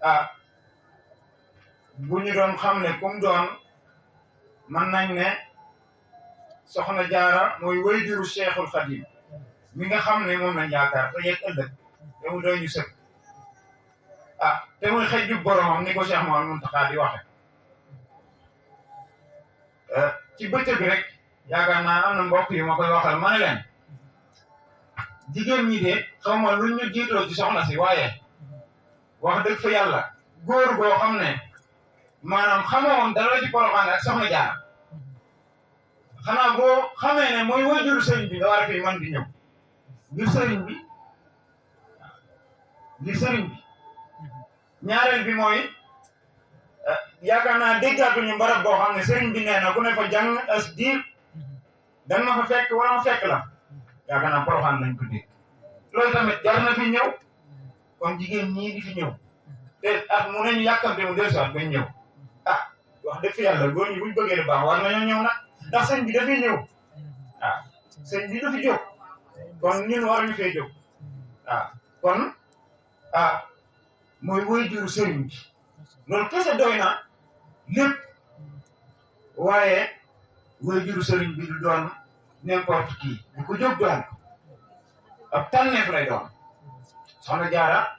ah bu ñu doon xam ne kum doon mën nañ ne soxna jaara mooy wayjuru Cheikhul Khadim mi nga xam ne moom lañ yaakaar te yegg ëllëg te mu doy ñu sëkk te muy xëy jub boromam ni ko Cheikh Mouhamadou Mountakha di waxe ci bëccëg rek yaakaar naa am na mbokk yu ma koy waxal ma ne leen jigéen ñi de xaw ma luñ ñu jiitoo ci soxna si waaye wax dëgg fa yàlla góor goo xam ne maanaam xamoon dara ci Porokhane ak soxna Jaara xanaa boo xamee ne mooy wajuru sëriñ bi nga war a fi man di ñëw ngir sëriñ bi ñaareel bi mooy yaakaar naa déggaatuñu barab boo xam ne sëriñ bi nee na ku ne fa jàng as diir dan ma fa fekk wala ma fekk la yaakaar naa Porokhane lañ ko dégg loolu tamit jar na fi ñëw kon jigéen ñii di fi ñëw te at mu ne ñu yàkkamte mu dellusiwaat bañ ñëw wax dëgg fi yàlla góor ñi buñ bëggee lu baax war nañoo ñëw nag ndax sëñ bi dafay ñëw sëñ bi dafi jóg kon ñun war ñu fee jóg kon mooy waajuru sëriñ bi loolu kese doy na lépp waaye waajuru sëriñ bi du doon n'importe qui bu ko jóg doon ab tànneef lay doon soxna Jaara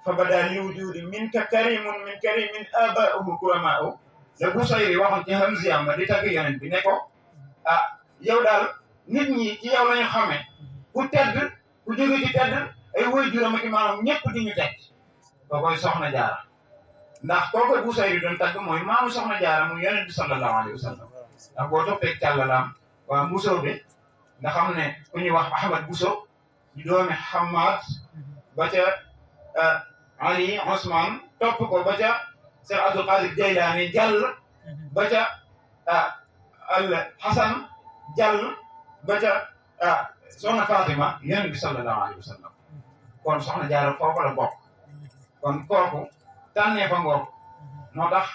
fa bada li wujudi min ka karimun min karimin aba'uhu kurama'u la Busayri waxoon ci Hamziyam ba di tagg yonent bi ne ko yow daal nit ñi ci yow lañu xamee ku tedd ku jóge ci tedd ay waajuram ak maamam ñëpp di ñu teg kookoy soxna Jaara ndax kookoy Busayri doon tagg mooy maamu soxna Jaara mu yonent bi sallallahu alayhi wa sallam ndax boo toppee càllalaam waa Mbusoo bi nga xam ne ku ñuy wax Ahmad Buso ñu doomi Hamad ba ca Ali Osman topp ko ba ca Cheikh Abdul Qadir Jaylaani jàll ba ca al Hasan jàll ba ca soxna Fatima yonent bi sallallahu alayhi wa sallam kon soxna Jaara foofu la bokk kon kooku tànnee fa ngoog moo tax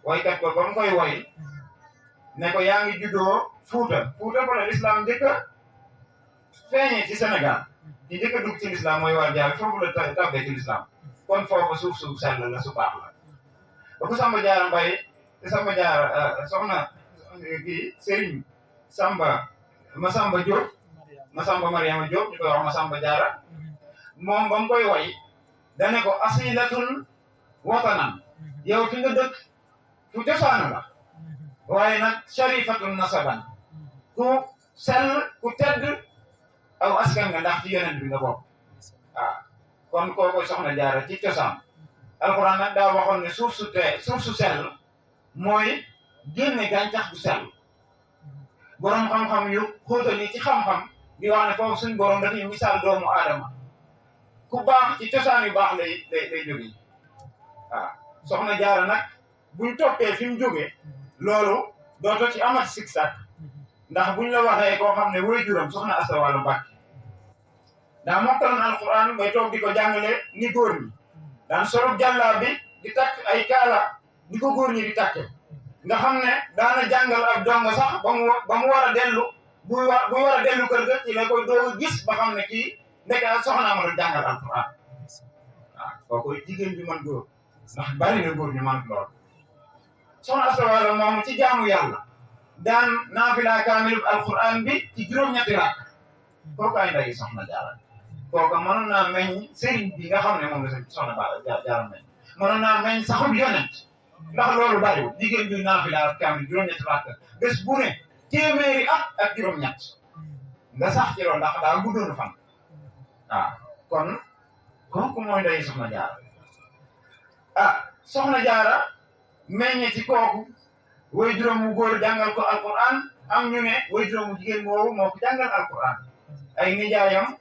woykat ko ba mu koy woy ne ko yaa ngi juddoo Fuuta fa la lislaam njëkk a feeñee ci Sénégal ci njëkk a dugg ci lislaam mooy war jaar foofu la tabbee ci lislaam kon foofu suuf sell la su baax la ba ko Samba Jaara Mbay te Samba Jaara soxna kii Sëriñ Masamba Diop Masamba Mariama Diop ñu koy wax Masamba Jaara moom ba mu koy woy dane ko asilatun watanan yow fi nga dëkk fu cosaanu la waaye nag sharifatun nasaban ku sell ku tedd aw askan nga ndax ci yonent bi nga bokk kon kooku soxna Jaara ci cosaan alxuraan nag daa waxoon ne suuf su sell mooy génne gàncax bu sell borom xam-xam yu xóotal yi ci xam-xam di wax ne foofu suñ borom dafay misaal doomu aadama ku baax ci cosaan yu baax lay jóge soxna Jaara nag buñ toppee fi mu jógee loolu dooto ci amat sik sak ndax buñ la waxee koo xam ne waajuram soxna Asta Walo Mbàkke daa mokkaloon alquran bay toog di ko jàngale ni góor ñi daan sorob jàllaa bi di takk ay kaala di ko góor ñi di takk nga xam ne daana jàngal ak donga sax ba mu war a dellu buy war a dellu kër ga ci la koy doog a gis ba xam ne kii ndeka soxnaa ma doon jàngal alquran kooku jigéen bi man góor ndax bari na góor ñu man lool soxna Asta Walo moom ci jaamu yàlla daan naafila kaamilub alquran bi ci juróom-ñetti rakk kooku ay ndayi soxna Jaara kooku mënoon naa meññ sëriñ bi nga xam ne moom la soxna Jaara meññ mënoon naa meññ saxub yonent ndax loolu bariwul jigéen bi naafila kaamil juróom-ñetti rakk bés bu ne téeméeri at ak juróom-ñett nga sax ci loolu ndax daa guddoon fan kon kooku mooy ndayi soxna Jaara soxna Jaara meññe ci kooku way juróom mu góor jàngal ko alquran am ñu ne way juróom mu jigéen boobu moo ko jàngal alquran ay nijaayam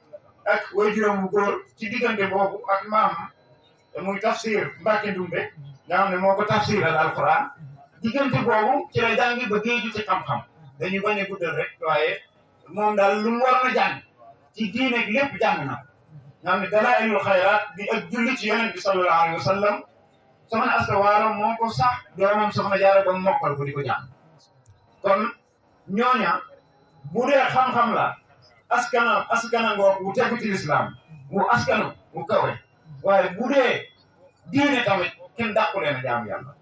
ak way juróom mu góor ci diggante boobu ak maam muy tafsir Mbàkke Ndumbe nga xam ne moo ko tafsiral alquran diggante boobu ci la jàngi ba géeju ci xam-xam dañu bañ a guddal rek waaye moom daal lu mu waroon a jàng ci diine gi lépp jàng na nga xam ne dalaa'ilul xayraat bi ak julli ci yonent bi sallallahu alayhi wa sallam soxna Asta Walo moo ko sax doomam soxna Jaara ba mokkal ko di ko jàng kon ñooña bu dee xam-xam la askana ngoog wu tegu ci lislaam wu askanu wu kawe waaye bu dee diine tamit kenn dàqu leen a jaamu yàlla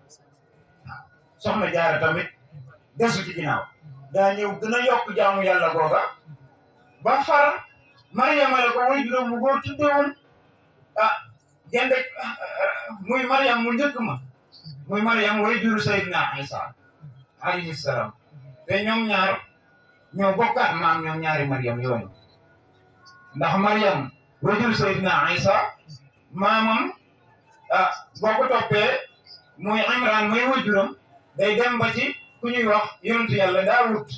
waaw soxna jaara tamit desu ci ginnaaw daa ñëw gën a yokk jaamu yàlla googa ba far Mariama la ko way juróom mu góor tuddewoon gende muy Mariam mu njëkk ma muy Mariam way juru Seydina Isa alayhi salaam te ñoom ñaar ñoo bokkaat maam ñoom ñaari Mariam yooyu ndax Mariam way juru Seydina Isa maamam boo ko toppee muy Imran muy way juram day dem ba ci ku ñuy wax yonentu yàlla Daawud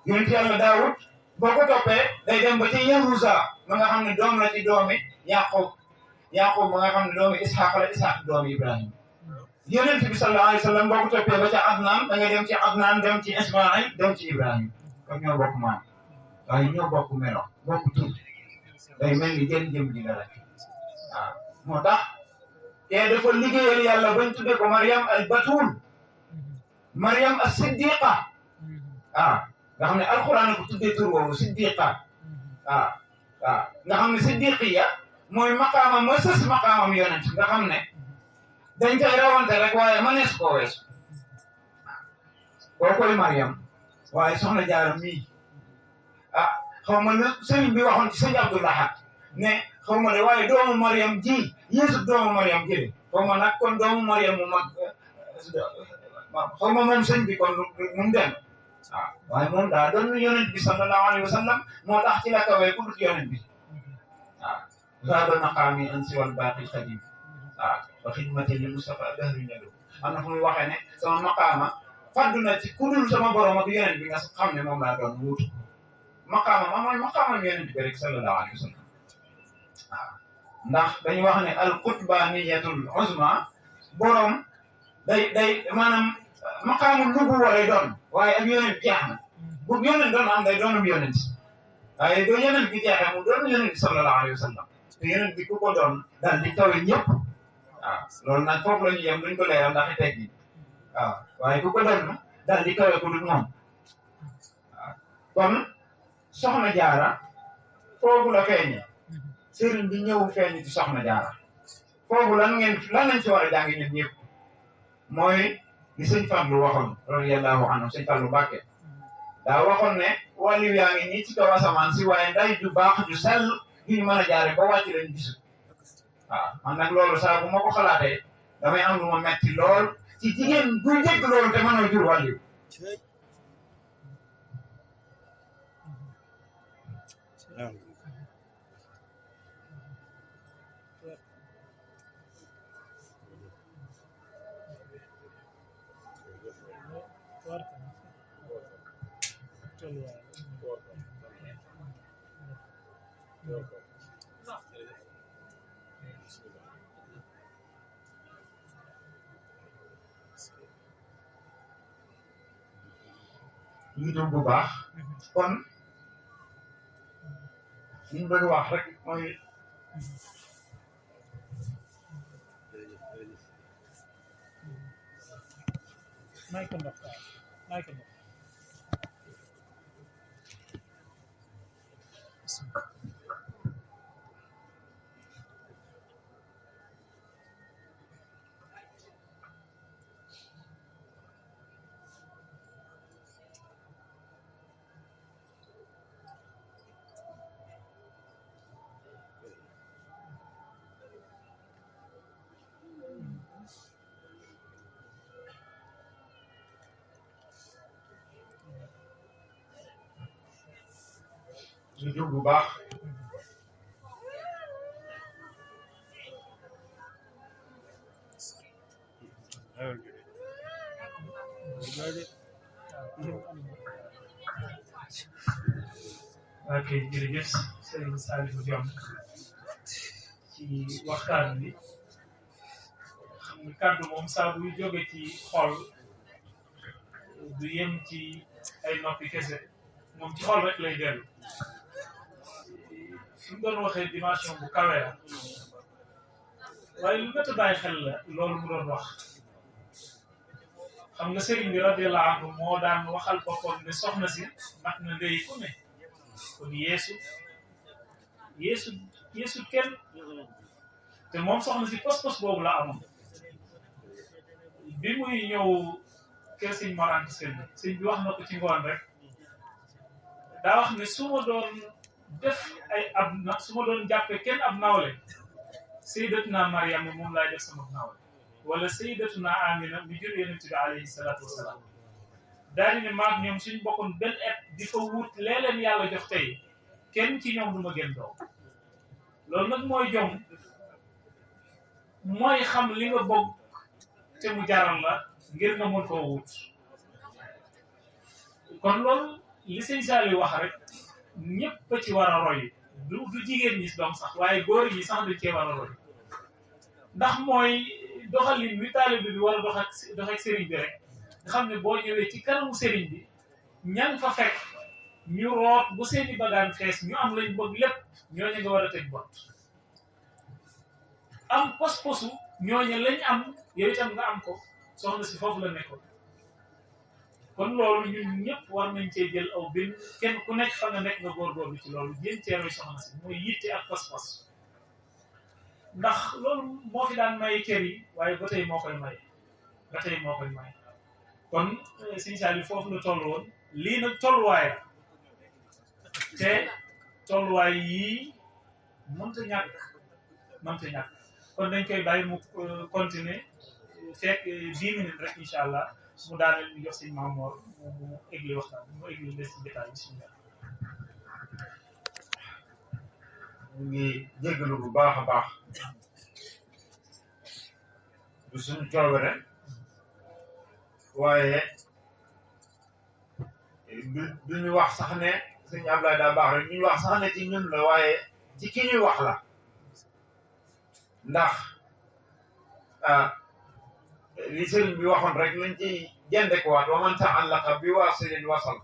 yonentu yàlla Daawud boo ko toppee day dem ba ci Yahuza ma nga xam ne doom la ci doomi Yaqub ma nga xam ne doomi Ishaq la Ishaq doomi Ibrahima yonent bi sallallahu alayhi wa sallam boo ko toppee ba ca Adnaan da ngay dem ci Adnaan dem ci Ismaïl dem ci Ibrahima kon ñoo bokk maam waaye ñoo bokk melo bokk tur day mel ni jëm ji la rek waaw moo tax te dafa liggéeyal yàlla bañ tuddee ko Mariam al Batul Mariam as Siddiqa nga xam ne alxuraan ko tuddee tur boobu Siddiqa nga xam ne Siddiqiya mooy maqaamam mooy sës maqaamam yonent nga xam ne dañ koy rawante rek waaye mënees koo weesu koo koy Mariam waaye soxna Jaara mii xaw ma ne sëriñ bi waxoon ci sëñ Abdou Lahad ne xaw ma ne waaye doomu Mariam ji Yeesu doomu Mariam jële xaw ma nag kon doomu Mariam mu mag xaw ma moom sëñ bi kon mu dem waaye moom daa doon yonent bi sallallahu alayhi wa sallam moo tax ci la kawee ku dut yonent bi zaada maqaami an siwal baaqil xadim wa xidmati li Mustafa dahri nelu am na fu muy waxee ne sama maqaama faddu na ci ku dul sama borom ak yonent bi nga xam ne moom laa doon wuutu maqaama ma mooy maqaamam yonent bi rek sallallahu alayhi wa sallam ndax dañuy wax ne al qutbaniyatul uzma borom day maanaam maqaamul nubuwa lay doon waaye ak yonent jeex na bu yonent doon am day doonum yonent waaye doo yonent bi jeexee mu doon yonent bi sallallahu alayhi wa sallam te yonent bi ku ko doon daal di kawe ñëpp loolu nag foofu la ñu yem duñ ko leeral ndax teg gi waaye ku ko doon daal di kawe ku dul moom kon soxna jaara foofu la feeñee sëriñ bi ñëw feeñ ci soxna jaara foofu lan lañ ci war a jàng ñun ñëpp mooy li sëñ Fallu waxoon radiyallahu anhu sëñ Fallu Mbàkke daa waxoon ne wàllu yaa ngi nii ci kaw asamaan si waaye nday ju baax ju sell ju ñu mën a jaare ba wàcc leen gisu man nag loolu saa bu ma ko xalaatee damay am lu ma metti lool ci jigéen buy dégg loolu te mënoo jur wàllu ñu dugg bu baax kon li ñu bëgg wax rek mooy ñu jóg bu baax ok jërëjëf Serigne Saliou Dione ci waxtaan bi xam nga kàddu moom saa buy jóge ci xol du yem ci ay noppi kese moom ci xol rek lay dellu fi mu doon waxee dimension bu kawe la waaye lu mat a bàyyi xel la loolu mu doon wax xam nga Serigne bi radiyallahu anhu moo daan waxal boppam ne soxna si mat na ndey ku ne kon yeesu kenn te moom soxna si pos-pos boobu la amoon bi muy ñëw kër sëñ Mor Anta Sali sëñ bi wax na ko ci ngoon rek daa wax ne su ma doon def su ma doon jàppe kenn ab nawle sayyidatuna Mariama moom laay def sama nawle wala sayyidatuna Amina mi jur yonent bi alayhi salaatu wasalaam daal di ne maag ñoom suñ bokkoon benn et di fa wut leen yàlla jox tey kenn ci ñoom du ma gën doom loolu nag mooy jom mooy xam li nga bëgg te mu jaral la ngir nga mën koo wut kon loolu li sëñ Saliou wax rek ñëpp a ci war a roy du jigéen ñi doom sax waaye góor yi sax dañ cee war a roy ndax mooy doxalin wi taalibe bi war a dox ak sëriñ bi rek nga xam ne boo ñëwee ci kanamu sëriñ bi ñan fa fekk ñu root bu seeni bagaan fees ñu am lañ bëgg lépp ñooñu nga war a teg bot am pos-posu ñooñu lañ am yow itam nga am ko soxna si foofu la nekkoon kon loolu ñun ñëpp war nañ cee jël aw benn kenn ku nekk fa nga nekk nga góorgóorlu ci loolu jéem cee roy soxna si mooy yitte ak pos-pos ndax loolu moo fi daan may kër yi waaye ba tey moo koy may kon sëñ Saliou foofu la toll woon lii nag tolluwaay la te tolluwaay yii mënta ñàkk kon dañ koy bàyyi mu continuer fekk 10 minutes rek incha allah mu daaneel ñu jox sëñ Mamour mu égli waxtaan mu égli les ci détail bismillah. ñu ngi jéggalu bu baax a baax du suñu coobare waaye du ñu wax sax ne sëñ Ablaye daa baax rek ñu wax sax ne ci ñun la waaye ci ki ñuy wax la ndax li sëriñ bi waxoon rek lañ ci jëndekuwaat wa man ta'allaqa bi waasilin wasal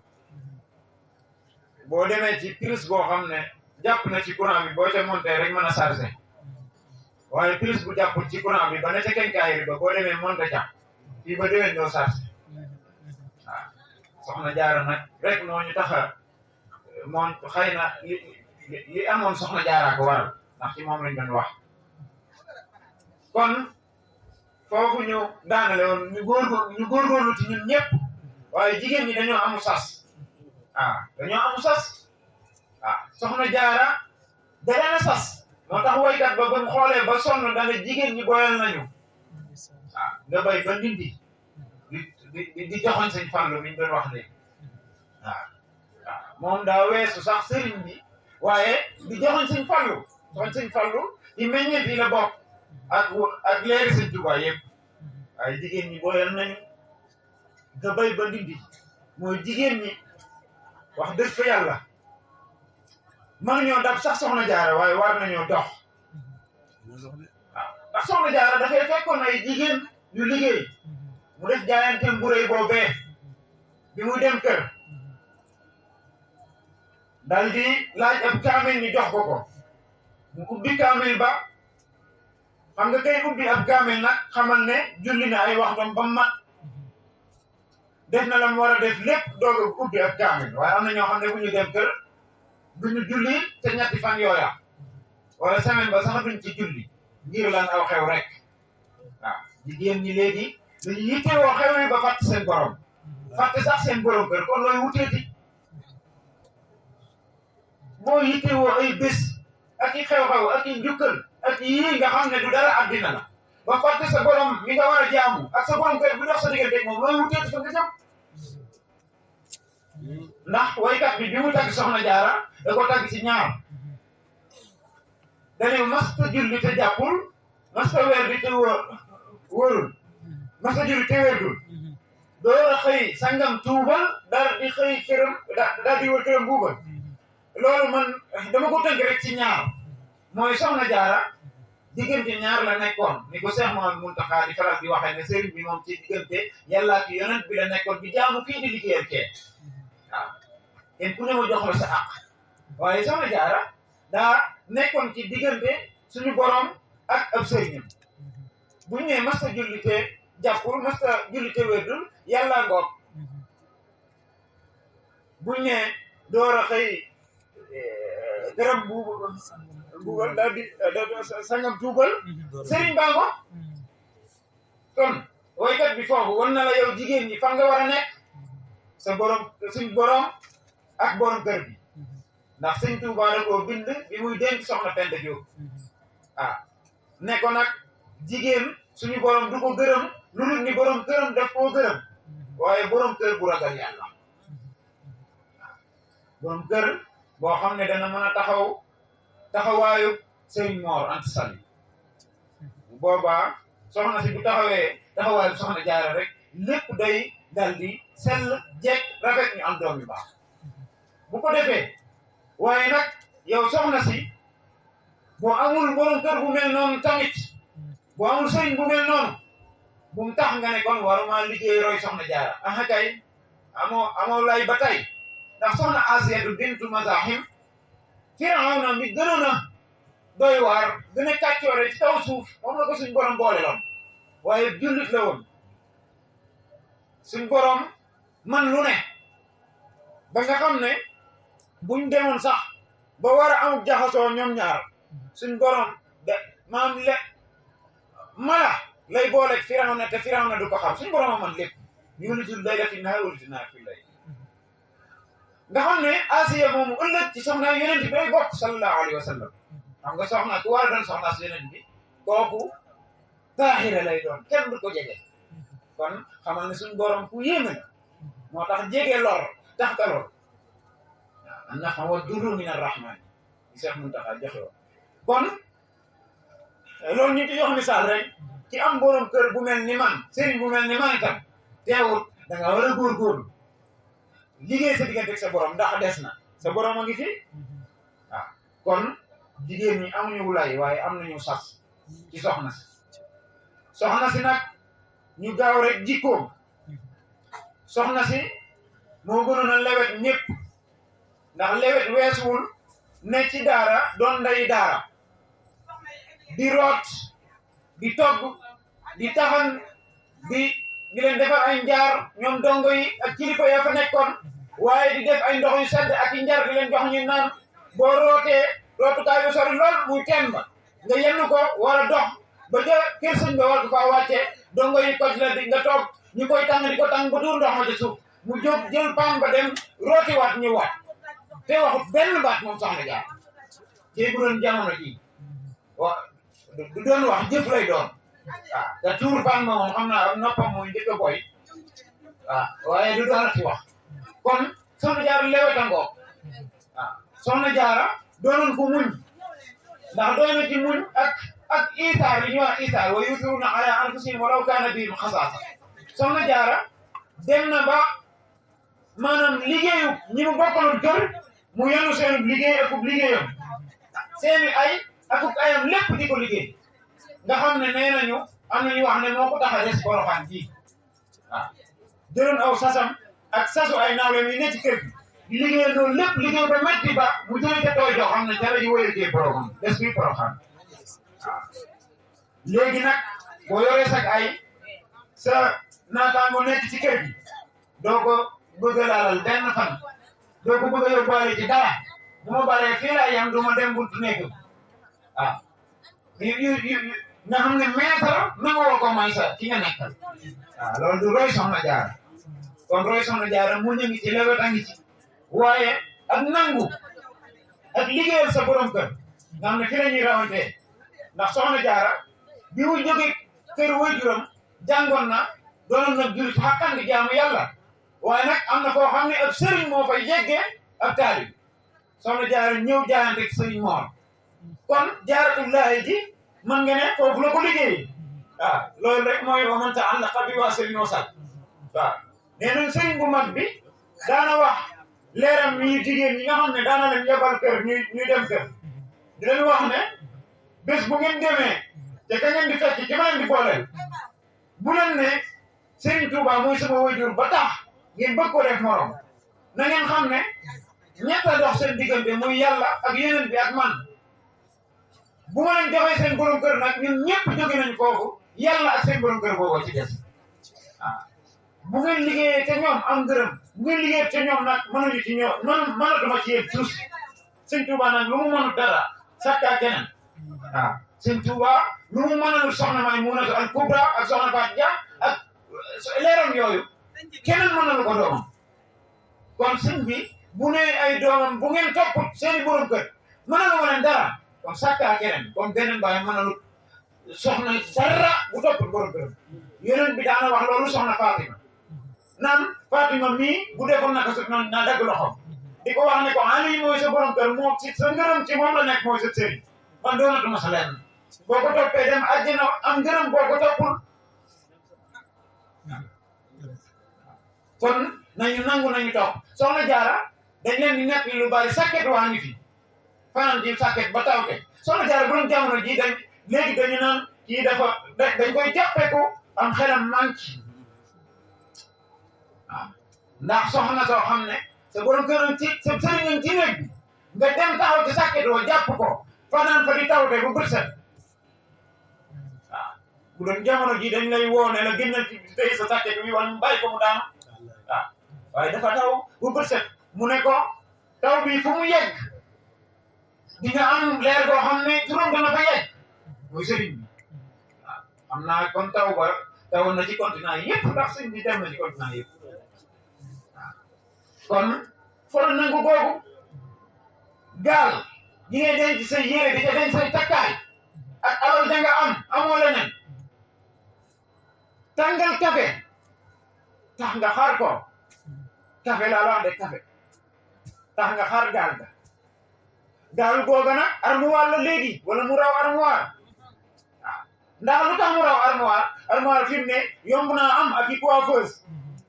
boo demee ci prise boo xam ne jàpp na ci courant bi boo ca monté rek mën a chargé waaye prise bu jàppul ci courant bi ba ne ca kenkaayri ba boo demee monté ca fii ba déwén doo chargé waaw soxna jaara nag rek moo ñu tax a moom xëy na li amoon soxna jaaraa ko waral ndax ci moom lañ doon wax kon foofu ñu daanale woon ñu góorgóorlu ci ñun ñëpp waaye jigéen ñi dañoo amu sas soxna jaara da leen a sas moo tax woykat ba mu xoolee ba sonn da nga jigéen ñi boyal nañu nga bay ba ndindi di joxoñ sëñ Fallu mi ñu doon wax léegi moom daa weesu sax sëriñ bi waaye di joxoñ sëñ Fallu di meññeet yi la bokk ak leeri sëñ Tuubaa yëpp waaye jigéen ñi boyal nañu nga bay ba ndindi mooy jigéen ñi wax dëgg fa yàlla mënuñoo dab sax soxna jaara waaye war nañoo dox ndax soxna jaara dafay fekkoon ay jigéen yu liggéey mu def jaayanteem bu rëy boobee bi muy dem kër dal di laaj ab kaamil ñu jox ko mu ubbi kaamil ba xam nga kay ubbi ab kaamil nag xamal ne julli na ay waxtam ba mat def na la mu war a def lépp doog a ubbi ab kaamil waaye am na ñoo xam ne bu ñu dem kër duñu julli te ñetti fan yooya wala semaine ba sax duñ ci julli ngir lan aw xew rek waaw jigéen ñi léegi dañu yittewoo xew yi ba fàtte seen borom fàtte sax seen borom kër kon looy wuteeti boo yittewoo ay bés ak i xew-xew ak i njukkal ak yii nga xam ne du dara àddina la ba fàtte sa borom mi nga war a jaamu ak sa borom kër bu dox sa diggante moom looy wuteeti fa nga jëm ndax waykat bi mu tagg soxna jaara da ko tagg ci ñaar dañu masta julli te jàppul masta weer bi te wóorul masta julli te wérdul door a xëy sangam tuubal daal di xëy këram daal di wër këram buubal loolu man dama ko tënk rek ci ñaar mooy soxna jaara diggante ñaar la nekkoon ni ko Cheikh Mouhamadou Mountakha di faral di waxee ne sëriñ bi moom ci diggante yàlla ak yonent bi la nekkoon bi jaamu kii di liggéeyal kee waaw kenn ku ne ma jox la sa àq waaye soxna jaara daa nekkoon ci diggante suñu borom ak ab sëriñam buñu nee masta jullite jàppul masta jullite wérdul yàlla ngoog buñu nee door a xëy garab bu mbugal daal di sangam tuubal sëriñ baa ngo kon waykat bi foofu wan na la yow jigéen ñi fan nga war a nekk sa borom suñ borom ak borom kër bi ndax sëñ Tuubaa da koo bind bi muy denc soxna Penda Jóob ne ko nag jigéen suñu borom du ko gërëm lu dul ni borom këram daf koo gërëm waaye borom kër bu ragal yàlla borom kër boo xam ne dana mën a taxawaayu sëriñ Moor Anta Sali bu boobaa soxna si bu taxawee taxawaayu soxna Jaara rek lépp day dal di sell jekk rafet ñu am doom yu baax bu ko defee waaye nag yow soxna si boo amul borom kër bu mel noonu tamit boo amul sëriñ bu mel noonu bu mu tax nga ne kon waruma liggéey roy soxna Jaara aha kay amoo lay ba tey ndax soxna Asiyatu bintu Mazahim Firawna mi gënoon a doy waar gën a kàccoore ci kaw suuf moom la ko suñ borom boole loon waaye jullit la woon suñ borom man lu ne ba nga xam ne buñ demoon sax ba war a amuk jaxasoo ñoom ñaar suñ borom mala lay booleeg Firawna te Firawna du ko xam suñ borom a man lépp yuulijul layla fi nahaari wa yuulijul nahaara fi layl nga xam ne Asiya moomu ëllëg ci soxna yonent bi day bokk sallallahu alayhi wa sallam xam nga soxna ku war a doon soxna si yonent bi kooku taaxira lay doon kenn du ko jege kon xamal ne suñ borom ku yéeme la moo tax jege lor tax ka lor waaw na xam wa durru min arrahman yi Seex Muntaxa joxe woon kon loolu ñu ci jox misaal rek ci am borom kër bu mel ni man sëriñ bu mel ni man itam teewul da nga war a góorgóorlu liggéey sa diggante ak sa borom ndax des na sa borom a ngi fi waaw kon jigéen ñi amuñu wulaay waaye am nañu sas ci soxna si nag ñu gaaw rek jikkoom soxna si moo gënoon a lewet ñëpp ndax lewet weesuwul ne ci daara doon nday daara di root di togg di taxan di leen defar ay njaar ñoom dongo yi ak kilifa ya fa nekkoon waaye di def ay ndox yu sedd ak i njar di leen jox ñu naan boo rootee rootukaay yu sori lool muy teen ba nga yenn ko war a dox ba ca kër sëñ ba war ko faa wàccee dongo yi koj la di nga toog ñu koy tàng di ko tàng ba tuur ndox ma ci suuf mu jóg jël paan ba dem rootiwaat ñëwaat te waxut benn baat moom soxna Jaar ci bu doon jamono ji du doon wax jëf lay doon waaw te tuur paan ma moom xam naa noppam mooy njëkk a boy waaw waaye du doon ci wax kon soxna Jaara lewetangoo waaw soxna Jaara doonoon ko muñ ndax doy na ci muñ ak isaar li ñuy wax isaar wa yusiruuna alaa anfusihim walaw kaana bihim xasaasa soxna Jaara dem na ba maanaam liggéeyu ñi mu bokkaloon kër mu yenu seen liggéey akub liggéeyam seeni ay akub ayam lépp di ko liggéey nga xam ne nee nañu am nañu wax ne moo ko tax a des Porokhane ji waaw jëloon aw sasam ak sasu ay nawleem yi ne ci kër gi di liggéey loolu lépp liggéey ba metti ba mu jëlee ca tooy joo xam ne ca la ñu wóyal jee Porokhane des bi Porokhane waaw léegi nag boo yoree sag ay sa naataango nekk ci kër gi doo ko bëgg a laalal benn fan doo ko bëgg a yóbbaale ci dara bu ma baree fii laa yam du ma dem buntu nekk waaw nga xam ne maître nangoo ko may sa ki nga nekkal waaw loolu du roy soxna Jaara kon roy soxna Jaara mu ñu ngi ci lewet a ngi ci waaye ak nangu ak liggéeyal sa borom kër nga xam ne fi la ñuy rawantee ndax soxna Jaara bi mu jóge kër waajuram jàngoon na doonoon na jurit xàqan di jaamu yàlla waaye nag am na koo xam ne ab sëriñ moo fay yeggee ab taalib soxna Jaara ñëw jaayante ak sëriñ Moor kon jaaratullaahi ji man nga ne foofu la ko liggéey waaw loolu rek mooy wa man ta'allaqa bi wasilin wasal waaw nee nañ sëriñ bu mag bi daana wax leeram yi jigéen ñi nga xam ne daana leen yebal kër ñuy dem kër di leen wax ne bés bu ngeen demee te ka ngeen di fekk ci ma leen di booleel bu leen ne Serigne Touba mooy sama waajur ba tax ngeen bëgg ko def morom na ngeen xam ne ñett a dox seen diggante muy yàlla ak yeneen bi ak man bu ma leen joxee seen borom kër nag ñun ñëpp jóge nañ foofu yàlla ak seen borom kër booboo ci des waaw bu ngeen liggéeyee ca ñoom am gërëm bu ngeen liggéeyee ca ñoom nag mënuñu ci ñoom mënatuma ci yéen tous Serigne Touba nag lu mu mënut dara sakkaa keneen waaw sëñ Tuuba lu mu mënal soxna Maymunatu al Kubra ak soxna Fatou Dia ak leeram yooyu keneen mënalu ko doomam kon sëñ bi bu ne ay doomam bu ngeen topp seeni borom kër mënalu ma leen dara kon sakkaa keneen kon beneen baay mënalu soxna dara bu topp borom kër yonent bi daana wax loolu soxna Fatima naan Fatima mii bu defoon naka su noonu naa dagg loxoom di ko wax ne ko Ali mooy sa borom kër moom ci sa ngërëm ci moom la nekk mooy sa sëriñ man doonatuma sa lenn boo ko toppee dem àjjana am ngërëm boo ko toppul kon nañu nangu nañu topp soxna Jaara dañ leen di nekk lu bari sàkket waa ngi fi fanaan ci sàkket ba tawte soxna Jaara bu doon jamono ji léegi dañu naan kii dañ koy jàppee ko am xelam manqué waaw ndax soxna soo xam ne sa borom këram ci sa sëriñam ci néeg bi nga dem taxaw ci sàkket woo jàpp ko fanaan fa di tawte bu bët set waaw bu doon jamono ji dañ lay woo ne la génnal ci tey sa sàkket bi wala mu bàyyi ko mu daanu waaw waaye dafa taw bu bët set mu ne ko taw bi fu mu yegg di nga am leer boo xam ne juróom dana fa yegg mooy sëriñ bi waaw xam naa kon tawoon na ci continent yëpp ndax sëriñ bi dem na ci continent yëpp waaw kon folo nangu googu gaal gi ngay denc say yére di ca denc say takkaay ak alal da nga amoo leneen tàngal café tax nga xaar ko café laa la wax de café tax nga xaar gaal ga gaal googa nag armoire la léegi wala mu raw armoire waaw ndax lu tax mu raw armoire fi mu ne yomb naa am ak i coiffeuse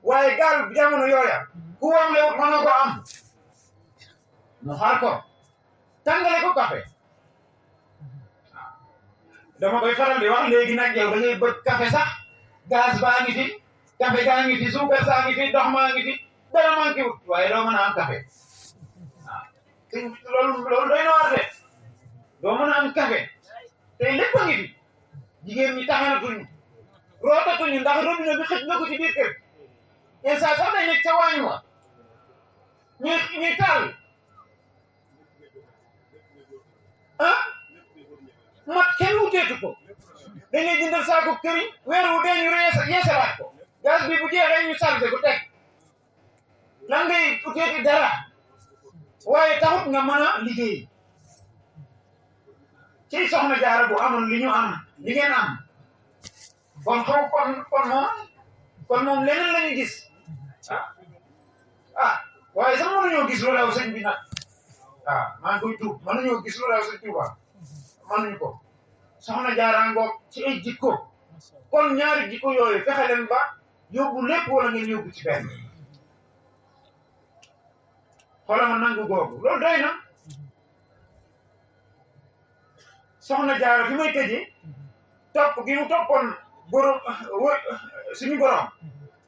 waaye gaal jamono yooya ku wam lewut mën nga ko am mu xaar ko tàngale ko café waaw dama koy faral di wax léegi nag yow da ngay bëgg café sax gaz baa ngi fi café gaa ngi fi suukar saa ngi fi ndox maa ngi fi dara manqué wut waaye doo mën a am café waaw loolu doy na war de doo mën a am café te lépp a ngi fi jigéen ñi taxanatuñu rootatuñu ndax robinet bi xëj na ko ci biir kër et ça sax day nekk ca waañ wa ñuy taal ah mat kenn wuteetu ko dañ lay jëndal saako këriñ weer wu dee ñu yeesalaat ko gaz bi bu jeexee ñu chargé ko teg lan ngay uteeti dara waaye taxut nga mën a liggéey ci soxna Jaara bu amoon li ñu am li ngeen am kon moom leneen la ñu gis waaye sax mënuñoo gis lu raw sëñ bi nag maa ngi koy tuub mënuñoo gis lu raw sëñ Tuuba mënuñu ko soxna Jaara ngoog ci ay jikko kon ñaari jikko yooyu fexe leen ba yóbbu lépp wala ngeen yóbbu ci benn xoolal ma nangu googu loolu doy na soxna Jaara fi may tëjee topp gi mu toppoon suñu borom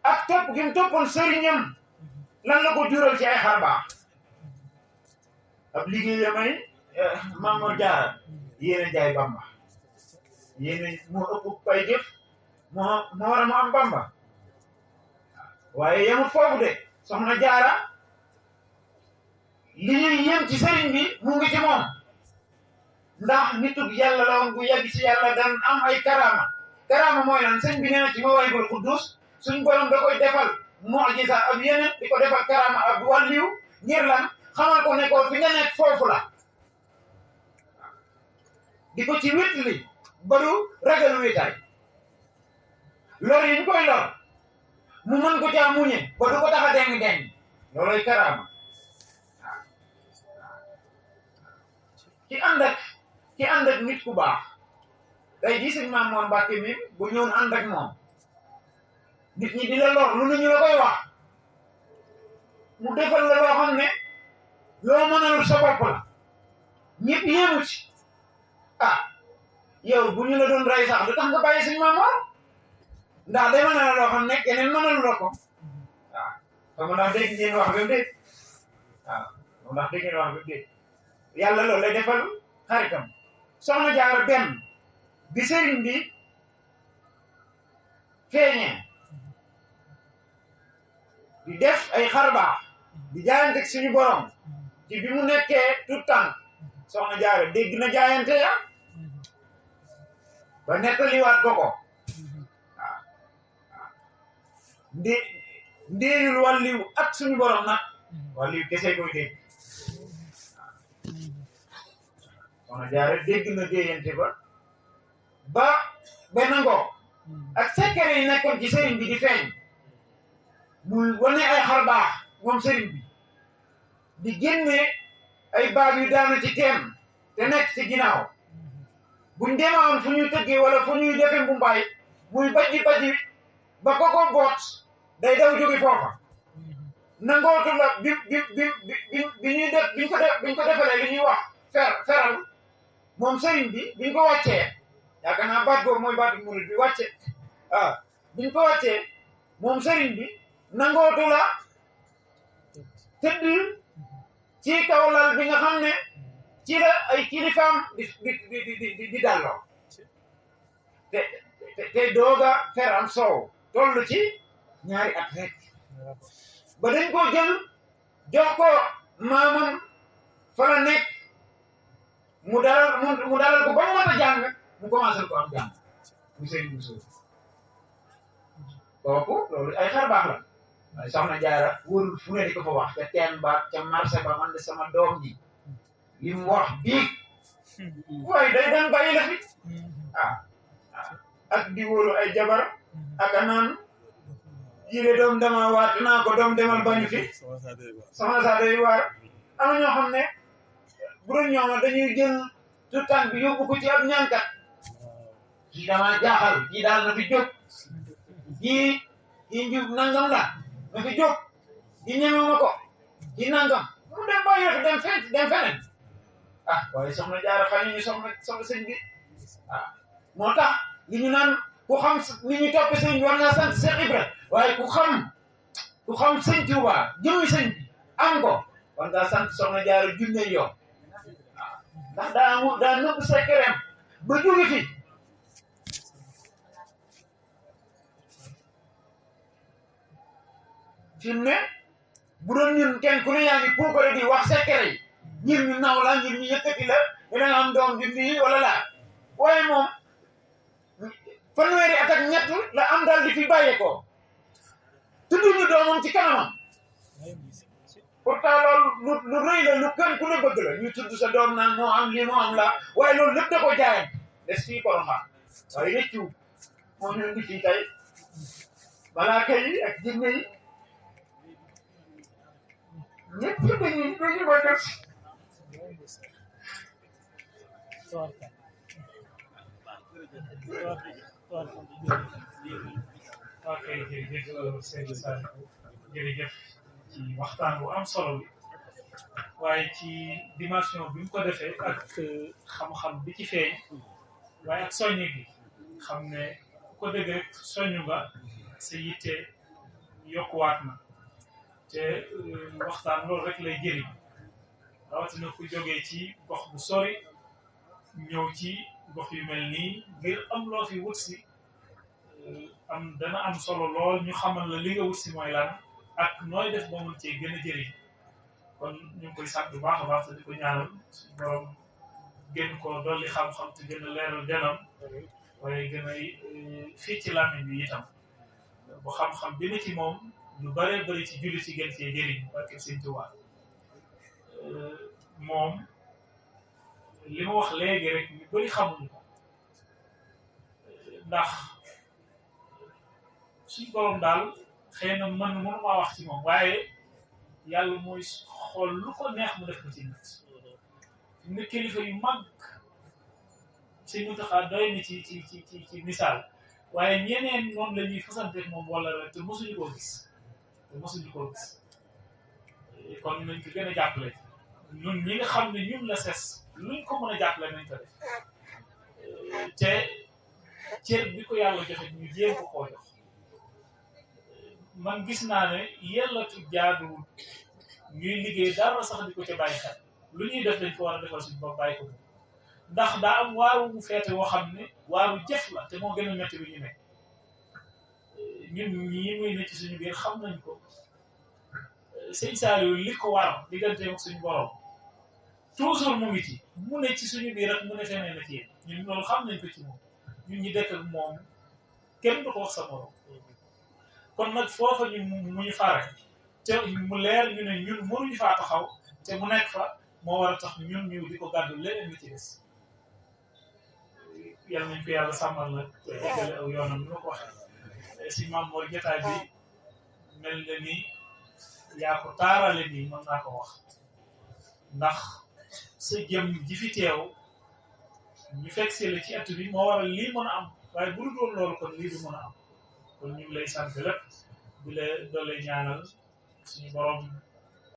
ak topp gi mu toppoon sëriñam lan la ko jural ci ay xar baax ab liggéeyam ay Maam Mor Jaara yéene jaay Bamba yéene moo ëpp pay jëf moo war a mu am Bamba waaye yemut foofu de soxna Jaara li ñuy yem ci sëriñ bi mu ngi ci moom ndax nitug yàlla la woon bu yàgg ci yàlla daan am ay karama mooy lan sëñ bi nee na ci Mawaahibul Quddus suñ borom da koy defal mu'jiza ab yeneen di ko defal karama ab wàlliw ngir lan xamal ko ne ko fi nga nekk foofu la di ko ci wétli ba du ragal wéetaay lor yi ñu koy lor mu mën ko caa muñe ba du ko tax a deng looloy karama ki ànd ak nit ku baax tey jii sëñ Maam Mor Mbàkke mi bu ñëwoon ànd ak moom nit ñi di la lor lu ñu la koy wax mu defal la loo xam ne loo mënalul sa bopp la ñëpp yéemu ci yow bu ñu la doon rey sax du tax nga bàyyi sëñ Maam Mor ndax demal na la loo xam ne keneen mënalu la ko xam ndax dégg ngeen wax ba déet ndax dégg ngeen wax ba déet yàlla loolu lay defal xaritam soxna Jaara benn bi sëriñ bi feeñee di def ay xarbaax di jaayanteeg suñu borom ci bi mu nekkee tout temps soxna Jaara dégg na jaayante ya ba nettaliwaat ko waaw ndéeyul wàlliw ak suñu borom nag wàlliw kese koy dégg soxna Jaara dégg na jaayante ba benn ngoo ak secret yi nekkoon ci sëriñ bi di feeñ muy wane ay xar baax moom sëriñ bi di génne ay baab yu daanu ci teen te nekk ci ginnaaw buñ demoon fu ñuy tëggee wala fu ñuy defee mbumbaay muy bajji ba ko boot day daw jóge foofa nangootu la bi ñuy def biñ ko defalee li ñuy wax feral moom sëriñ bi biñ ko wàccee yaakaar naa baat boobu mooy baatu murid bi wàcce waaw biñ ko wàccee moom sëriñ bi nangootu la tëdd ci kaw lal bi nga xam ne ci la ay kilifaam di dalloo te dooga fer am soow toll ci ñaari at rek ba dañ ko jël jox ko maamam fa la nekk mu dalal ko ba mu mën a jàng mu commencé ko am jàng mu sëriñ bu suuf kooku loolu ay xar baax la waaye soxna Jaara wóorul fu ne di ko fa wax ca teen ba ca marché ba man de sama doom ji li mu wax biig waaye day dem bàyyi la fi ak di wóolu ay jabar ak a naan yile doom dama waat naa ko doom demal bañu fi soxna saa day waar am na ñoo xam ne bu doon ñooma dañuy jël tout temps bi yóbbu ko ci ab ñànkat kii dama jaaxal kii daal na fi jóg kii njub nangam la na fi jóg kii ñemewuma ko kii nangam mu dem bàyyi la fi dem feneen waaye soxna Jaara xañ ñu soxna sëñ bi moo tax li ñu naan ku xam li ñu topp sëñ bi war ngaa sant Cheikh Ibra waaye ku xam sëñ Tuuba jëmmi sëñ bi am ko war ngaa sant soxna Jaara junne yoon ndax daa nëbb sekkereem ba jóge fi fi mu ne bu doon ñun kenn ku ne yaa ngi puukare di wax sekkere yi ngir ñu naw la ngir ñu yëkkati la dina nga am doom bi nii wala laa waaye moom fanweeri at ak ñett la am daal di fi bàyyeekoo tudduñu doomam ci kanamam pourtant loolu lu rëy la lu kenn ku ne bëgg la ñu tudd sa doom naan moo am lii moo am laa waaye loolu lépp da ko jaayam des fii Porokhane waaye rëccu moo ñu indi fii tey malaaka yi ak jinne yi ñëpp dañuy ko def ok jërëjëf Seydou Saliou jërëjëf ci waxtaan bu am solo bi waaye ci dimension bi mu ko defee ak xam-xam bi ci feeñ waaye ak soññe gi xam ne ku ko dégg rek soññu nga sa yitte yokkuwaat na te waxtaan loolu rek lay jëriñ rawatina ku jógee ci gox bu sori ñëw ci gox yu mel nii ngir am loo fi wut si dana am solo lool ñu xamal la li nga wut si mooy lan ak nooy def ba mun cee gën a jëriñ kon ñu ngi koy sant bu baax a baax te di ko ñaanal suñu borom gën ko dolli xam-xam te gën a leeral denam waaye gën a fii ci làmmiñ bi itam bu xam-xam bi ne ci moom lu bëree bëri ci julli ci gën cee jëriñ barke Sëñ Tuubaa moom li ma wax léegi rek ñu bëri xamuñu ko ndax suñu borom daal xëy na mënumaa wax ci moom waaye yàlla mooy xool lu ko neex mu def ko ci nit ne kilifa yu mag Sëñ Muntaxa doy ni ci misaal waaye ñeneen noonu la ñuy fasante moom wala la te mosuñu koo gis kon nañ ko gën a jàppale ñun ñi nga xam ne ñun la ses luñ ko mën a jàppale nañ ko def te cër bi ko yàlla joxe ñu jéem ko koo jox man gis naa ne yellatu jaaduwul ñuy liggéey dara sax di ko ca bàyyi xel lu ñuy def dañ ko war a defal suñu bopp bàyyi ko moom ndax daa am waaru bu feete woo xam ne waaru jëf la te moo gën a métti lu ñu nekk ñun ñii muy ne ci suñu biir xam nañ ko Sëñ Saliou li ko war digganteem ak suñu borom toujours mu ngi ci mu ne ci suñu biir rek mu ne feneen na ci yéen ñun loolu xam nañ ko ci moom ñun ñi dëkk ak moom kenn du ko wax sa morom kon nag foofa ñu mu ñu fare te mu leer ñu ne ñun mënuñu faa taxaw te mu nekk fa moo war a tax ñun ñu di ko gàddu leneen li ci des yal nañ ko yàlla sàmmal nag eggale aw yoonam ni ma ko waxee si maam mooy jotaay bi mel na ni yaa ko taarale nii mën naa ko wax ndax sa jëm ji fi teew ñu fekk see la ci at bi moo waral lii mën a am waaye bu dul woon loolu kon lii du mën a am kon ñu ngi lay sant lépp di la doole ñaanal suñu borom